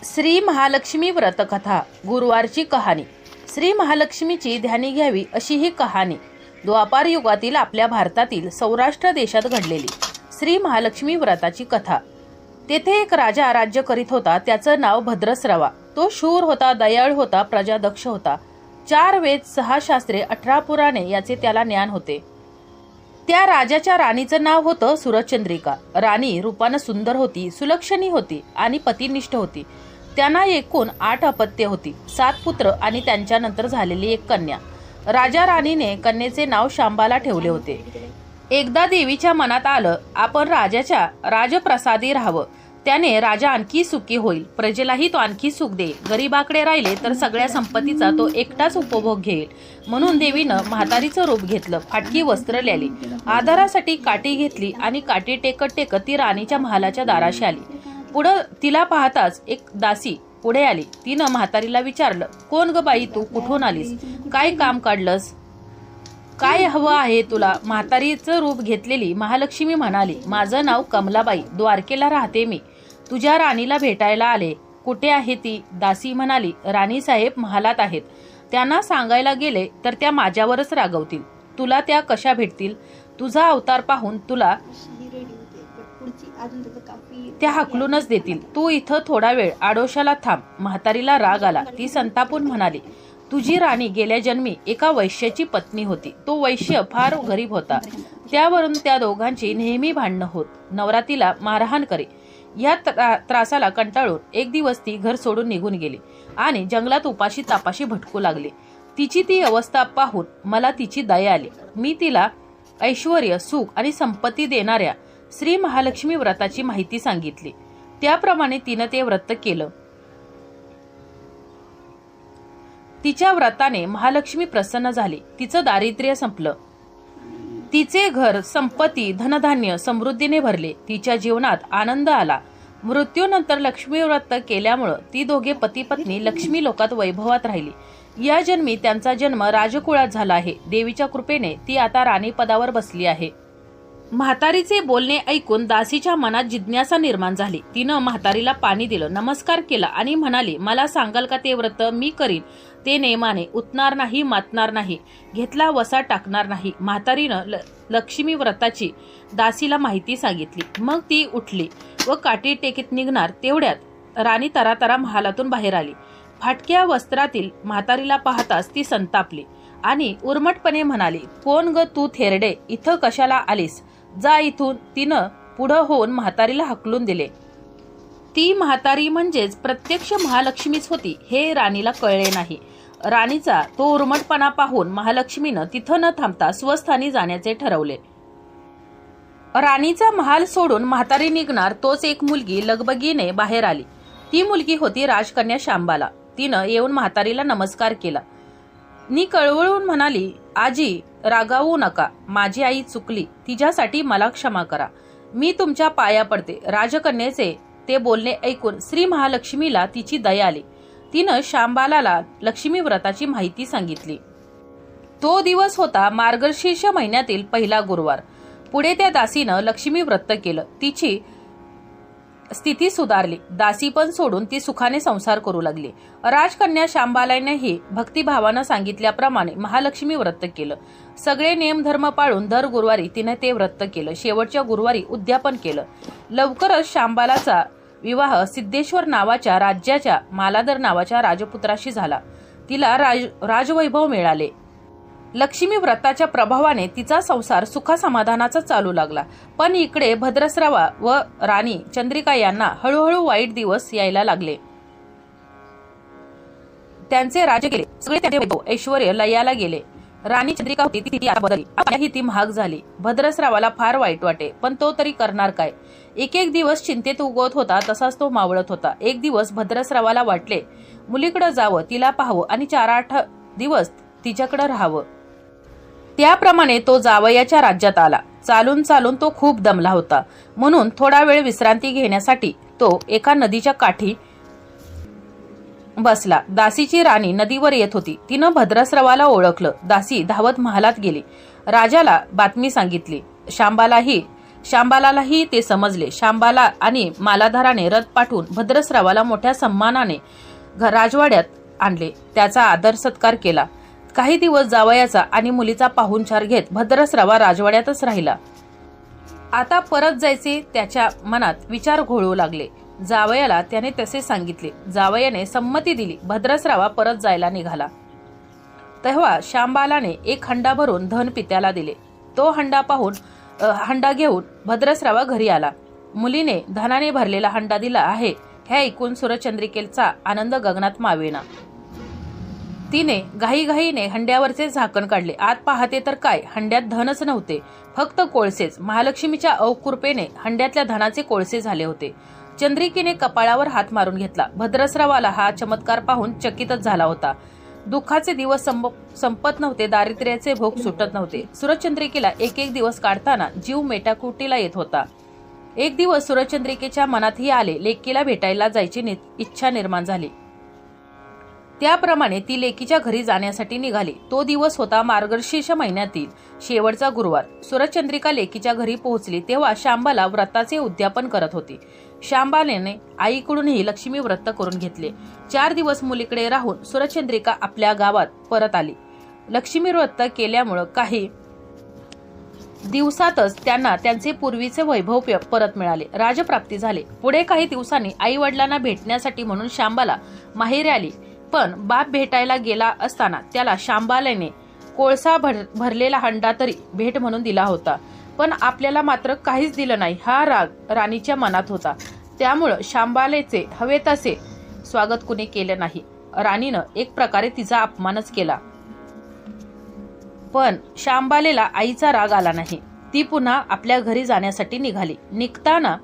श्री महालक्ष्मी व्रतकथा गुरुवारची कहाणी। श्री महालक्ष्मीची ध्यानी घ्यावी अशी ही कहाणी द्वापार युगातील आपल्या भारतातील सौराष्ट्र देशात घडलेली श्री महालक्ष्मी व्रताची कथा। तेथे एक राजा राज्य करीत होता। त्याचं नाव भद्रश्रवा। तो शूर होता, दयाळू होता, प्रजादक्ष होता। 4 वेद, 6 शास्त्रे, 18 पुराणे याचे त्याला ज्ञान होते। त्या राजाच्या राणीचं नाव होतं सुरचंद्रिका। राणी रूपानं सुंदर होती, सुलक्षणी होती आणि पतिनिष्ठ होती। त्यांना एकूण 8 अपत्ये होती, 7 पुत्र आणि त्यांच्यानंतर झालेली एक कन्या। राजा राणीने कन्येचे नाव शांबाला ठेवले होते। एकदा देवीच्या मनात आलं, आपण राजाच्या राजप्रसादी राहावं, त्याने राजा आणखी सुखी होईल, प्रजेलाही तो आणखी सुख देईल। गरीबाकडे राहिले तर सगळ्या संपत्तीचा तो एकटाच उपभोग घेईल। म्हणून देवीनं म्हातारीचं रूप घेतलं, फाटकी वस्त्र ल्याली, आधारासाठी काठी घेतली आणि काठी टेकत टेकत ती राणीच्या महालाच्या दाराशी आली। पुढं तिला पाहताच एक दासी पुढे आली। तिनं म्हातारीला विचारलं, कोण ग बाई तू, कुठून आलीस, काय काम काढलंस, काय हवं आहे तुला? म्हातारीचं रूप घेतलेली महालक्ष्मी म्हणाली, माझं नाव कमलाबाई, द्वारकेला राहते मी, तुझ्या राणीला भेटायला आले। कुठे आहे ती? दासी म्हणाली, राणी साहेब महालात आहेत, त्यांना सांगायला गेले तर त्या माझ्यावरच रागवतील, तुला त्या कशा भेटतील? तुझा अवतार पाहून तुला त्या हाकलूनच देतील, तू इथं थोडा वेळ आडोशाला थांब। म्हातारीला राग आला, ती संतापून म्हणाली, तुझी राणी गेल्या जन्मी एका वैश्याची पत्नी होती, तो वैश्य फार गरीब होता, त्यावरून त्या दोघांची नेहमी भांडणं होत, नवरा तिला मारहाण करे। या त्रासाला कंटाळून एक दिवस ती घर सोडून निघून गेली आणि जंगलात उपाशी तापाशी भटकू लागली। तिची ती अवस्था पाहून मला तिची दया आली। मी तिला ऐश्वर्य, सुख आणि संपत्ती देणाऱ्या श्री महालक्ष्मी व्रताची माहिती सांगितली। त्याप्रमाणे तिनं ते व्रत केलं। तिच्या व्रताने महालक्ष्मी प्रसन्न झाली, तिचं दारिद्र्य संपलं, तिचे घर, संपत्ती, धनधान्य समृद्धीने भरले, तिच्या जीवनात आनंद आला। मृत्यूनंतर लक्ष्मी व्रत केल्यामुळं ती दोघे पती पत्नी लक्ष्मी लोकात वैभवात राहिली। या जन्मी त्यांचा जन्म राजकुळात झाला आहे। देवीच्या कृपेने ती आता राणी पदावर बसली आहे। म्हातारीचे बोलणे ऐकून दासीच्या मनात जिज्ञासा निर्माण झाली। तिनं म्हातारीला पाणी दिलं, नमस्कार केला आणि म्हणाली, मला सांगाल का ते व्रत मी करीन ते नेमाने, उतणार नाही, मातणार नाही, घेतला वसा टाकणार नाही। म्हातारीनं लक्ष्मी व्रताची दासीला माहिती सांगितली। मग ती उठली व काठी टेकीत निघणार तेवढ्यात राणी तरातरा महालातून बाहेर आली। फाटक्या वस्त्रातील म्हातारीला पाहताच ती संतापली आणि उर्मटपणे म्हणाली, कोण ग तू थेरडे, इथं कशाला आलीस, जा इथून। तिनं पुढं होऊन म्हातारीला हकलून दिले। ती म्हातारी म्हणजेच प्रत्यक्ष महालक्ष्मीच होती हे राणीला कळले नाही। राणीचा तो उर्मटपणा पाहून महालक्ष्मीनं तिथं न थांबता स्वस्थानी जाण्याचे ठरवले। राणीचा महाल सोडून म्हातारी निघणार तोच एक मुलगी लगबगीने बाहेर आली। ती मुलगी होती राजकन्या शांबाला। तिनं येऊन म्हातारीला नमस्कार केला, नी कळवळून म्हणाली, आजी रागावू नका, माझी आई चुकली, तिच्यासाठी मला क्षमा करा, मी तुमच्या पाया पडते। राजकन्याचे ते बोलणे ऐकून श्री महालक्ष्मीला तिची दया आली। तिनं शांबाला लक्ष्मी व्रताची माहिती सांगितली। तो दिवस होता मार्गशीर्ष महिन्यातील पहिला गुरुवार। पुढे त्या दासीनं लक्ष्मी व्रत केलं, तिची स्थिती सुधारली, दासी पण सोडून ती सुखाने संसार करू लागली। राजकन्या शांबालानेही भक्तिभावानं सांगितल्याप्रमाणे महालक्ष्मी व्रत केलं। सगळे नियमधर्म पाळून दर गुरुवारी तिने ते व्रत केलं। शेवटच्या गुरुवारी उद्यापन केलं। लवकरच शांबालाचा विवाह सिद्धेश्वर नावाच्या राज्याच्या मालाधर नावाच्या राजपुत्राशी झाला। तिला राजवैभव मिळाले। लक्ष्मी व्रताच्या प्रभावाने तिचा संसार सुखासमाधानाचा चालू लागला। पण इकडे भद्रश्रवा व राणी चंद्रिका यांना हळूहळू वाईट दिवस यायला लागले। त्यांचे राज्य गेले, सगळे त्यांचे वैभव ऐश्वर्य लयाला गेले। राणी चंद्रिका होती ती आता बदलली, आता ती महाग झाली। भद्रश्रवाला फार वाईट वाटे, पण तो तरी करणार काय? एक एक दिवस चिंतेत उगवत होता तसाच तो मावळत होता। एक दिवस भद्रश्रवाला वाटले मुलीकडे जावं, तिला पाहावं आणि 4-8 दिवस तिच्याकडे राहावं। त्याप्रमाणे तो जावयाच्या राज्यात आला। चालून चालून तो खूप दमला होता, म्हणून थोडा वेळ विश्रांती घेण्यासाठी तो एका नदीच्या काठी बसला। दासीची राणी नदीवर येत होती। तिनं भद्रश्रवाला ओळखलं। दासी धावत महालात गेली, राजाला बातमी सांगितली। शांबालाही शांबालालाही ते समजले. शांबाला आणि मालाधाराने रथ पाठवून भद्रस्रावाला मोठ्या सन्मानाने राजवाड्यात आणले. त्याचा आदर सत्कार केला. काही दिवस जावयाचा आणि मुलीचा पाहुणचार घेत भद्रस्रावा राजवाड्यातच राहिला. आता परत जायचे त्याच्या मनात विचार घोळू लागले. जावयाला त्याने तसे सांगितले. जावयाने संमती दिली. भद्रस्रावा परत जायला निघाला. तेव्हा शांबालाने एक हंडा भरून धन पित्याला दिले. तो हंडा घेऊन भद्रस्रावा घरी आला. मुलीने धनाने भरलेला हंडा दिला आहे हे ऐकून सूरचंद्रिकेचा आनंद गगनात मावेना. तिने घाईघाईने हंड्यावरचे झाकण काढले. आत पाहते तर काय, हंड्यात धनच नव्हते, फक्त कोळसेच. महालक्ष्मीच्या अवकृपेने हंड्यातल्या धनाचे कोळसे झाले होते. चंद्रिकेने कपाळावर हात मारून घेतला. भद्रस्रावाला हा चमत्कार पाहून चकितच झाला होता. दुःखाचे दिवस संपत नव्हते, दारिद्र्याचे भोग सुटत नव्हते. सूरचंद्रिकेला एक एक दिवस काढताना जीव मेटाकुटीला येत होता. एक दिवस सूरचंद्रिकेच्या मनातही आले. लेकीला भेटायला जायची इच्छा निर्माण झाली. त्याप्रमाणे ती लेकीच्या घरी जाण्यासाठी निघाली. तो दिवस होता मार्गशीर्ष महिन्यातील शेवटचा गुरुवार. सूरचंद्रिका लेकीच्या घरी पोहोचली तेव्हा शांबाला व्रताचे उद्यापन करत होती. शांबालेने आईकडूनही लक्ष्मी व्रत करून घेतले. 4 दिवस मुलीकडे राहून सूरचंद्रिका आपल्या गावात परत आली. लक्ष्मी व्रत केल्यामुळे काही दिवसातच त्यांना त्यांचे पूर्वीचे वैभव परत मिळाले. राजप्राप्ती झाले. पुढे काही दिवसांनी आई वडिलांना भेटण्यासाठी म्हणून शांबाला माहेरी आली. पण बाप भेटायला गेला असताना त्याला शांबालेने कोळसा भरलेला हंडा तरी भेट म्हणून दिला होता. पण आपल्याला मात्र काहीच दिलं नाही हा राग राणीच्या मनात होता. त्यामुळं शांबालेचे हवे तसे स्वागत कुणी केले नाही. राणीनं एक प्रकारे तिचा अपमानच केला. पण शांबालेला आईचा राग आला नाही. ती पुन्हा आपल्या घरी जाण्यासाठी निघाली. निघताना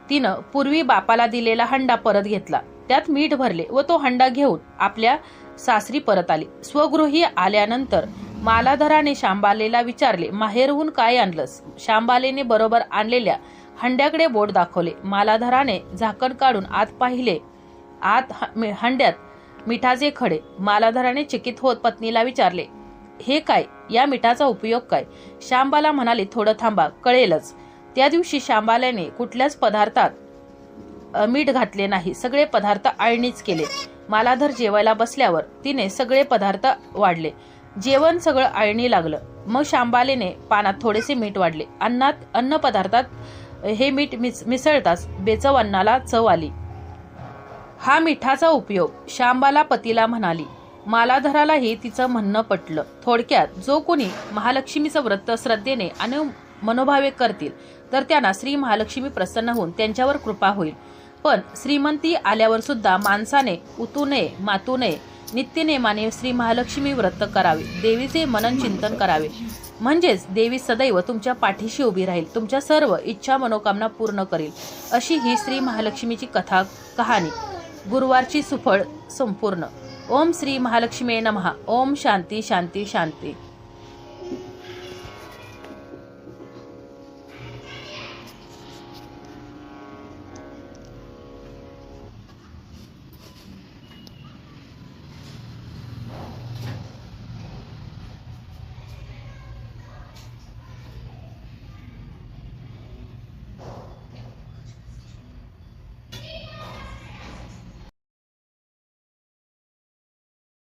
तिनं पूर्वी बापाला दिलेला हंडा परत घेतला. त्यात मीठ भरले व तो हंडा घेऊन आपल्या सासरी परत आली. स्वगृही आल्यानंतर मालाधराने शांबालेला विचारले, माहेरहून काय आणलंस? शांबालेने बरोबर आणलेल्या हंड्याकडे बोट दाखवले. मालाधराने झाकण काढून आत पाहिले. आत हंड्यात मिठाचे खडे. मालाधराने चकित होत पत्नीला विचारले, हे काय? या मिठाचा उपयोग काय? शांबाला म्हणाली, थोडं थांबा, कळेलच. त्या दिवशी शांबालेने कुठल्याच पदार्थात मीठ घातले नाही. सगळे पदार्थ आळणीच केले. मालाधर जेवायला बसल्यावर तिने सगळे पदार्थ वाढले. जेवण सगळं आळणी लागलं. मग शांबालेने पानात थोडेसे मीठ वाढले. अन्न पदार्थात हे मीठ मिसळताच बेचव अन्नाला चव आली. हा मिठाचा उपयोग, शांबाला पतीला म्हणाली. मालाधरालाही तिचं म्हणणं पटलं. थोडक्यात जो कोणी महालक्ष्मीचं व्रत श्रद्धेने आणि मनोभावे करतील तर त्यांना श्री महालक्ष्मी प्रसन्न होऊन त्यांच्यावर कृपा होईल. पण श्रीमंती आल्यावर सुद्धा माणसाने उतू नये, मातू नये. नित्यनेमाने श्री महालक्ष्मी व्रत करावे. देवीचे मनन चिंतन करावे. म्हणजेच देवी सदैव तुमच्या पाठीशी उभी राहील, तुमच्या सर्व इच्छा मनोकामना पूर्ण करील. अशी ही श्री महालक्ष्मीची कहाणी. गुरुवारची सुफळ संपूर्ण. ओम श्री महालक्ष्मी नमः. ओम शांती शांती शांती.